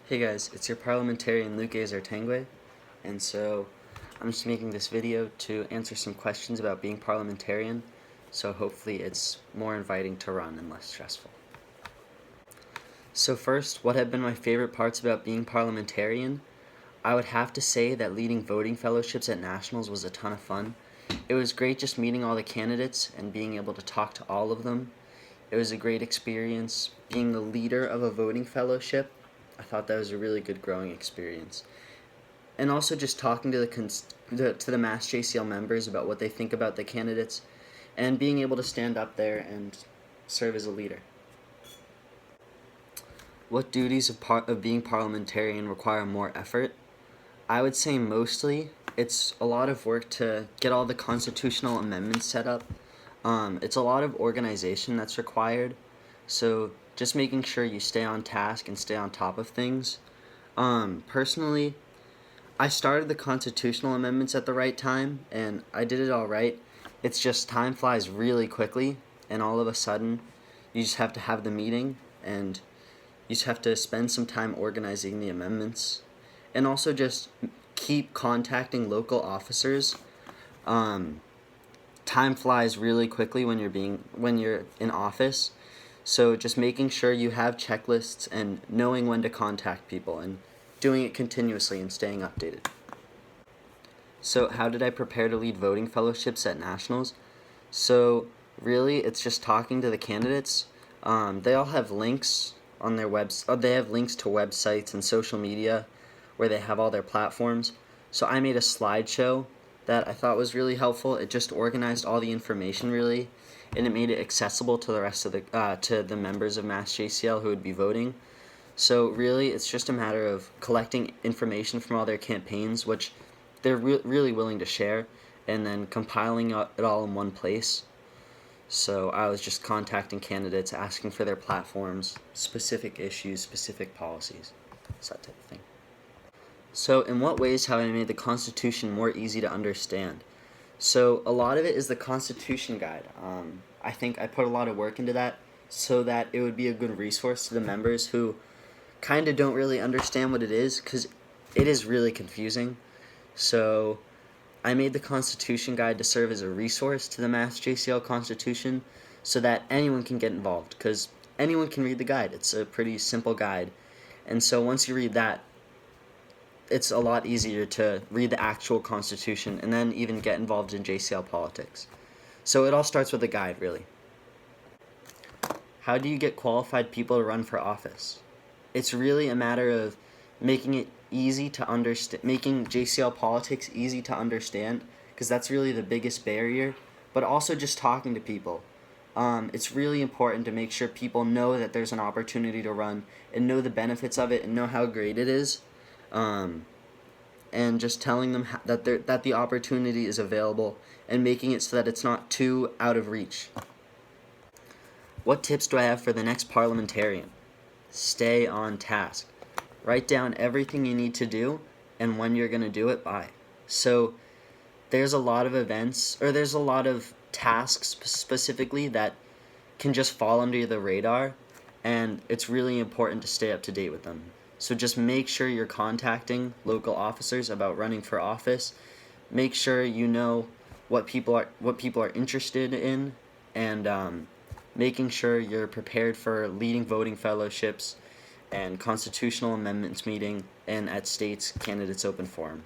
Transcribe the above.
Hey guys, it's your Parliamentarian Luke Azar-Tanguay, and so I'm just making this video to answer some questions about being parliamentarian, so hopefully it's more inviting to run and less stressful. So first, what have been my favorite parts about being parliamentarian? I would have to say that leading voting fellowships at nationals was a ton of fun. It was great just meeting all the candidates and being able to talk to all of them. It was a great experience being the leader of a voting fellowship. I thought that was a really good growing experience. And also just talking to the Mass JCL members about what they think about the candidates and being able to stand up there and serve as a leader. What duties of being parliamentarian require more effort? I would say mostly it's a lot of work to get all the constitutional amendments set up. It's a lot of organization that's required, so just making sure you stay on task and stay on top of things. Personally, I started the constitutional amendments at the right time, and I did it all right. It's just time flies really quickly, and all of a sudden, you just have to have the meeting, and you just have to spend some time organizing the amendments, and also just keep contacting local officers. Time flies really quickly when you're in office, so just making sure you have checklists and knowing when to contact people and doing it continuously and staying updated. So how did I prepare to lead voting fellowships at nationals? So really, it's just talking to the candidates. They all have links on their they have links to websites and social media where they have all their platforms. So I made a slideshow that I thought was really helpful. It just organized all the information really, and it made it accessible to the rest of the members of Mass JCL who would be voting. So really, it's just a matter of collecting information from all their campaigns, which they're really willing to share, and then compiling it all in one place. So I was just contacting candidates, asking for their platforms, specific issues, specific policies, that type of thing. So in what ways have I made the Constitution more easy to understand? So a lot of it is the Constitution guide. I think I put a lot of work into that so that it would be a good resource to the members who kind of don't really understand what it is, because it is really confusing. So I made the Constitution guide to serve as a resource to the Mass JCL Constitution so that anyone can get involved, because anyone can read the guide. It's a pretty simple guide. And so once you read that, it's a lot easier to read the actual Constitution and then even get involved in JCL politics. So it all starts with a guide, really. How do you get qualified people to run for office? It's really a matter of making it easy to understand, making JCL politics easy to understand, because that's really the biggest barrier, but also just talking to people. It's really important to make sure people know that there's an opportunity to run and know the benefits of it and know how great it is. And just telling them that the opportunity is available and making it so that it's not too out of reach. What tips do I have for the next parliamentarian? Stay on task. Write down everything you need to do and when you're going to do it by. So there's a lot of events, or there's a lot of tasks specifically that can just fall under the radar, and it's really important to stay up to date with them. So just make sure you're contacting local officers about running for office. Make sure you know what people are interested in, and making sure you're prepared for leading voting fellowships and constitutional amendments meeting and at states candidates open forum.